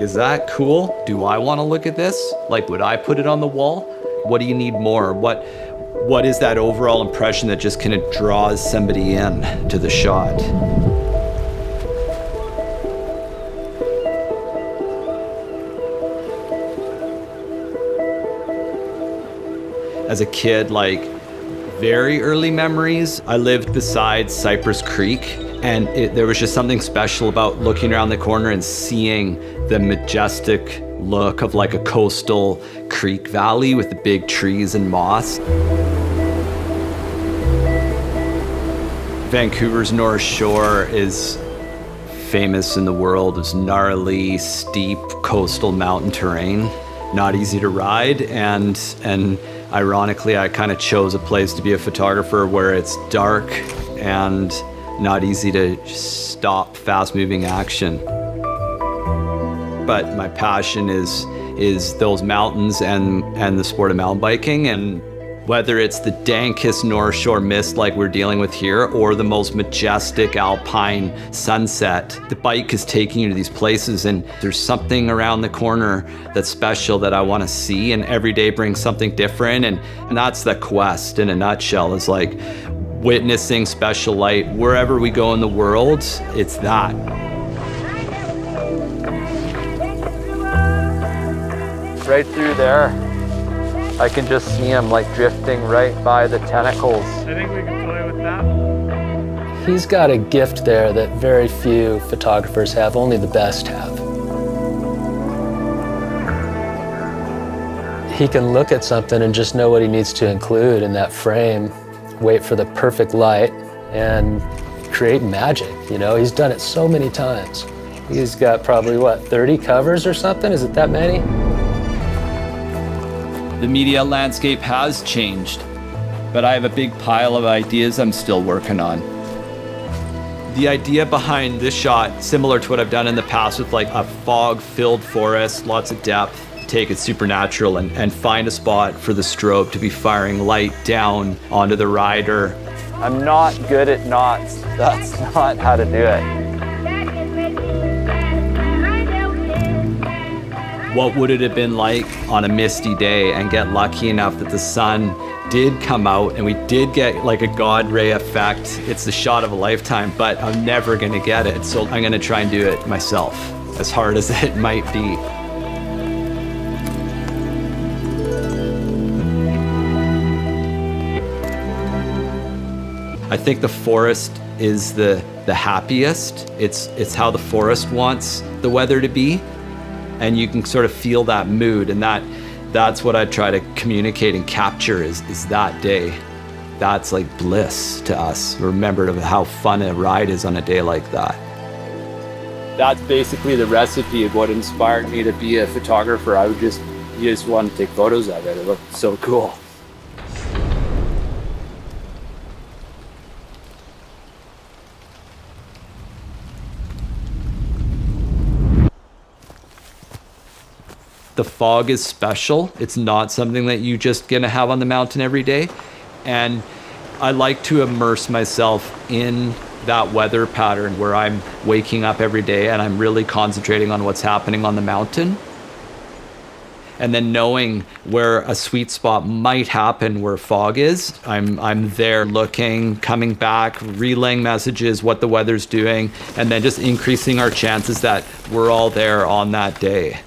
Is that cool? Do I want to look at this? Like, would I put it on the wall? What do you need more? What is that overall impression that just kind of draws somebody in to the shot? As a kid, like, very early memories, I lived beside Cypress Creek, and there was just something special about looking around the corner and seeing the majestic look of like a coastal creek valley with the big trees and moss. Vancouver's North Shore is famous in the world as gnarly, steep coastal mountain terrain. Not easy to ride, and ironically, I kind of chose a place to be a photographer where it's dark and not easy to stop fast-moving action. But my passion is those mountains and the sport of mountain biking, and whether it's the dankest North Shore mist like we're dealing with here or the most majestic alpine sunset, the bike is taking you to these places, and there's something around the corner that's special that I want to see, and every day brings something different, and that's the quest in a nutshell, is like witnessing special light wherever we go in the world. It's that. Right through there, I can just see him like drifting right by the tentacles. I think we can play with that. He's got a gift there that very few photographers have, only the best have. He can look at something and just know what he needs to include in that frame, wait for the perfect light, and create magic, you know? He's done it so many times. He's got probably, what, 30 covers or something? Is it that many? The media landscape has changed, but I have a big pile of ideas I'm still working on. The idea behind this shot, similar to what I've done in the past with like a fog-filled forest, lots of depth, take it supernatural and find a spot for the strobe to be firing light down onto the rider. I'm not good at knots. That's not how to do it. What would it have been like on a misty day and get lucky enough that the sun did come out and we did get like a God ray effect? It's the shot of a lifetime, but I'm never gonna get it. So I'm gonna try and do it myself, as hard as it might be. I think the forest is the happiest. It's how the forest wants the weather to be. And you can sort of feel that mood, and that's what I try to communicate and capture is that day. That's like bliss to us. Remember how fun a ride is on a day like that. That's basically the recipe of what inspired me to be a photographer. You just want to take photos of it. It looked so cool. The fog is special. It's not something that you just gonna have on the mountain every day. And I like to immerse myself in that weather pattern where I'm waking up every day and I'm really concentrating on what's happening on the mountain. And then knowing where a sweet spot might happen where fog is, I'm there looking, coming back, relaying messages, what the weather's doing, and then just increasing our chances that we're all there on that day.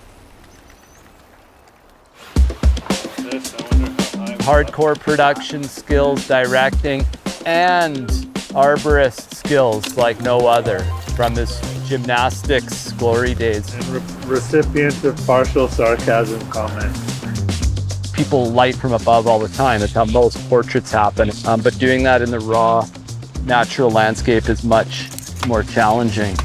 Hardcore production skills, directing, and arborist skills like no other from his gymnastics glory days. And recipient of partial sarcasm comments. People light from above all the time. That's how most portraits happen. But doing that in the raw, natural landscape is much more challenging.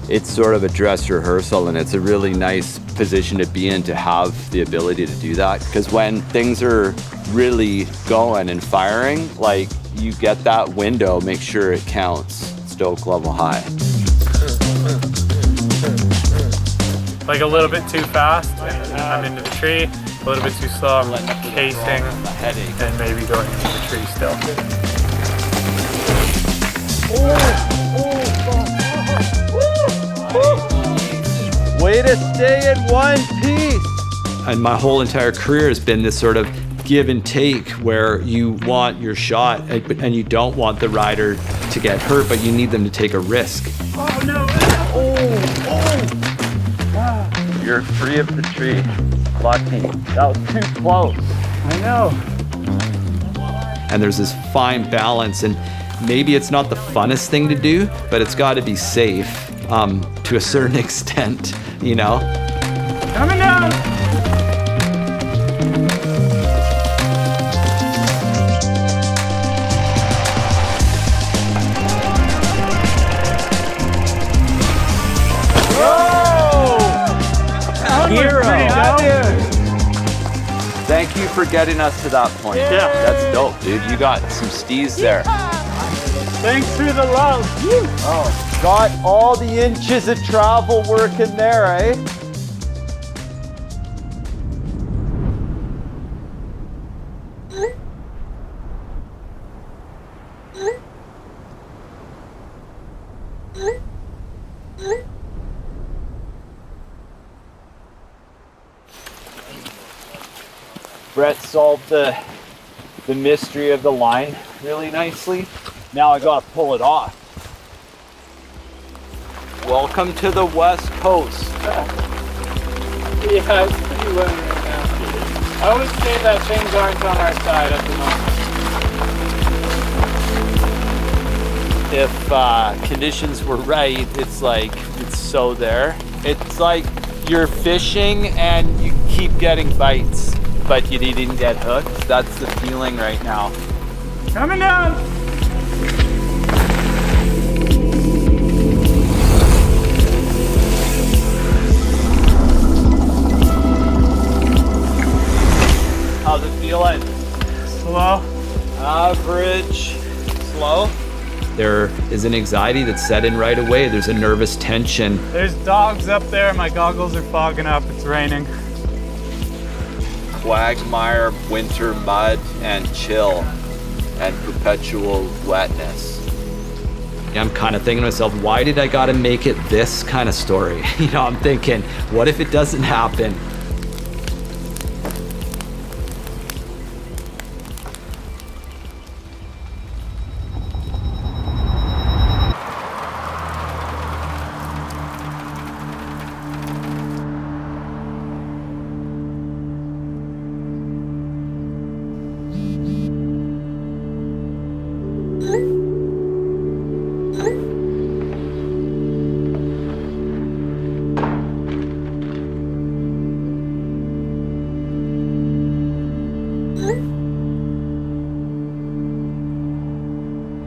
It's sort of a dress rehearsal, and it's a really nice position to be in to have the ability to do that, because when things are really going and firing, like, you get that window, make sure it counts. Stoke level high. Like a little bit too fast, and I'm into the tree. A little bit too slow, I'm casing, and maybe going into the tree still. Way to stay in one piece. And my whole entire career has been this sort of give and take where you want your shot and you don't want the rider to get hurt, but you need them to take a risk. Oh no! You're free of the tree. Lucky. That was too close. I know. And there's this fine balance, and maybe it's not the funnest thing to do, but it's got to be safe to a certain extent, you know? Coming down. Hero. Thank you for getting us to that point. Yeah. That's dope, dude. You got some steez there. Thanks for the love. Oh, got all the inches of travel working there, eh? Brett solved the mystery of the line really nicely. Now I gotta pull it off. Welcome to the West Coast. Yeah, it's pretty windy right now. I would say that things aren't on our side at the moment. If conditions were right, it's like, it's so there. It's like you're fishing and you keep getting bites, but you didn't get hooked. That's the feeling right now. Coming down. How's it feeling? Slow. Average. Slow? There is an anxiety that's set in right away. There's a nervous tension. There's dogs up there. My goggles are fogging up. It's raining. Quagmire, winter mud, and chill, and perpetual wetness. I'm kind of thinking to myself, why did I gotta make it this kind of story? You know, I'm thinking, what if it doesn't happen?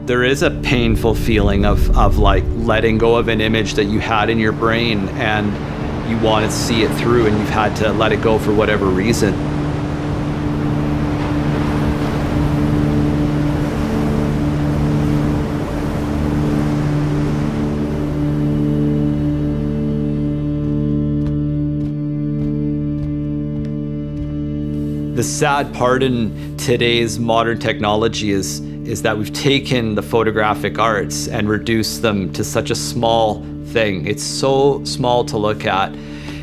There is a painful feeling of like letting go of an image that you had in your brain and you want to see it through and you've had to let it go for whatever reason. The sad part in today's modern technology is that we've taken the photographic arts and reduced them to such a small thing. It's so small to look at.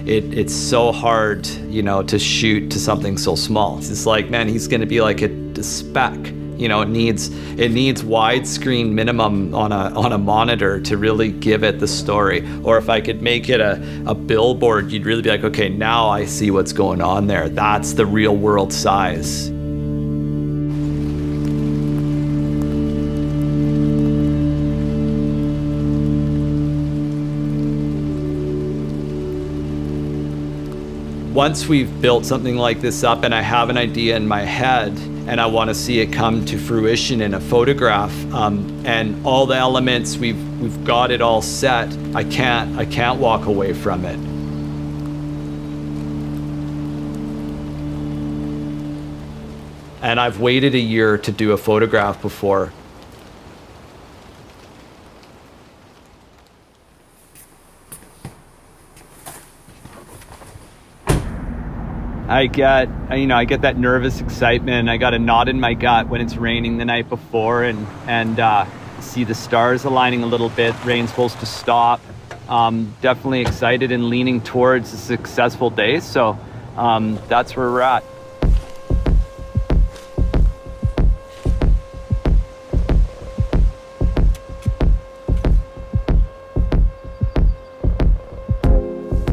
It's so hard, you know, to shoot to something so small. It's just like, man, he's gonna be like a speck. You know, it needs widescreen minimum on a monitor to really give it the story. Or if I could make it a billboard, you'd really be like, okay, now I see what's going on there. That's the real world size. Once we've built something like this up and I have an idea in my head and I want to see it come to fruition in a photograph, and all the elements, we've got it all set, I can't walk away from it. And I've waited a year to do a photograph before. I get that nervous excitement. I got a knot in my gut when it's raining the night before and see the stars aligning a little bit. Rain's supposed to stop. definitely excited and leaning towards a successful day. So that's where we're at.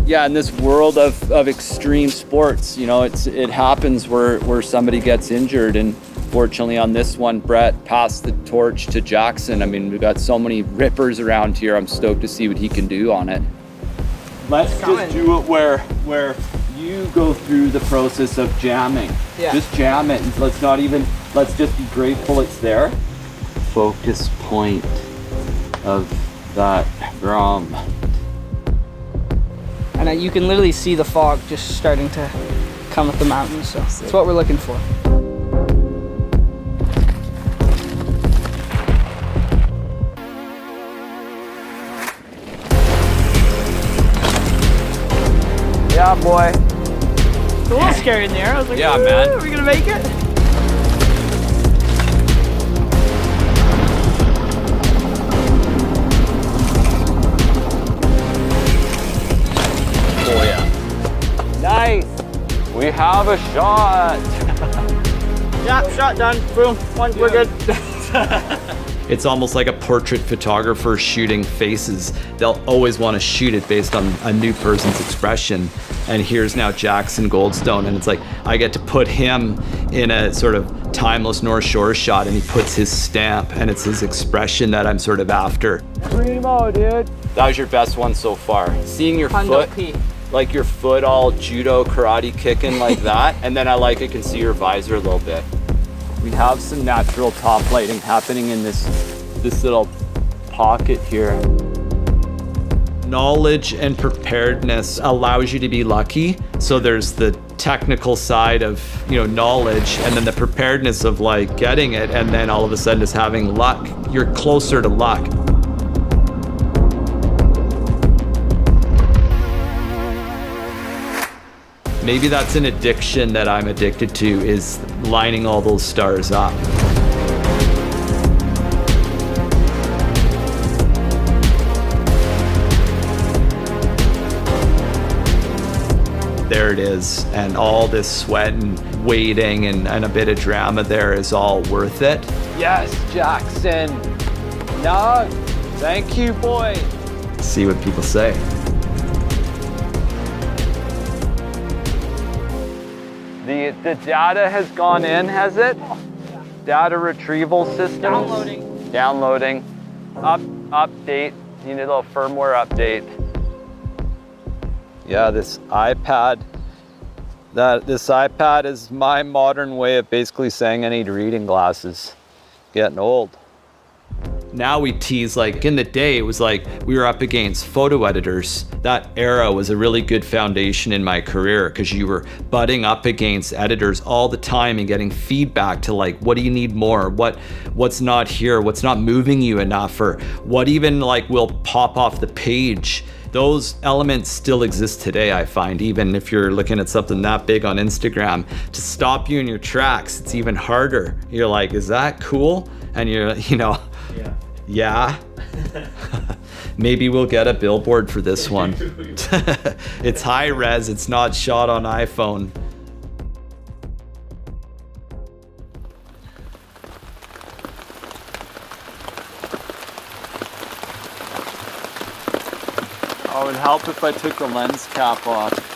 Yeah, in this world of extreme sports, you know, it happens where somebody gets injured, and fortunately on this one, Brett passed the torch to Jackson. I mean, we've got so many rippers around here. I'm stoked to see what he can do on it. Let's just do it where you go through the process of jamming. Yeah. Just jam it, and let's just be grateful it's there. Focus point of that drum. And you can literally see the fog just starting to come up the mountains, so that's what we're looking for. Yeah, boy. It's a little scary in the air. I was like, yeah, man. Are we gonna make it? Oh yeah. Nice. We have a shot. Yeah, shot done. Boom. One, we're good. It's almost like a portrait photographer shooting faces. They'll always want to shoot it based on a new person's expression. And here's now Jackson Goldstone, and it's like I get to put him in a sort of timeless North Shore shot, and he puts his stamp, and it's his expression that I'm sort of after. Primo, dude. That was your best one so far. Seeing your foot, like your foot all judo karate kicking like that, and then I can see your visor a little bit. We have some natural top lighting happening in this little pocket here. Knowledge and preparedness allows you to be lucky. So there's the technical side of, you know, knowledge, and then the preparedness of like getting it, and then all of a sudden just having luck. You're closer to luck. Maybe that's an addiction that I'm addicted to, is lining all those stars up. There it is, and all this sweat and waiting and a bit of drama there is all worth it. Yes, Jackson. No, thank you, boy. See what people say. The data has gone in, has it? Data retrieval system. Downloading. Update. You need a little firmware update. Yeah, this iPad is my modern way of basically saying I need reading glasses. Getting old. Now we tease, like in the day, it was like we were up against photo editors. That era was a really good foundation in my career, because you were butting up against editors all the time and getting feedback to like, what do you need more? What's not here? What's not moving you enough? Or what even like will pop off the page? Those elements still exist today, I find, even if you're looking at something that big on Instagram. To stop you in your tracks, it's even harder. You're like, is that cool? And you're, you know, yeah. Maybe we'll get a billboard for this one. It's high res, it's not shot on iPhone. Oh, it would help if I took the lens cap off.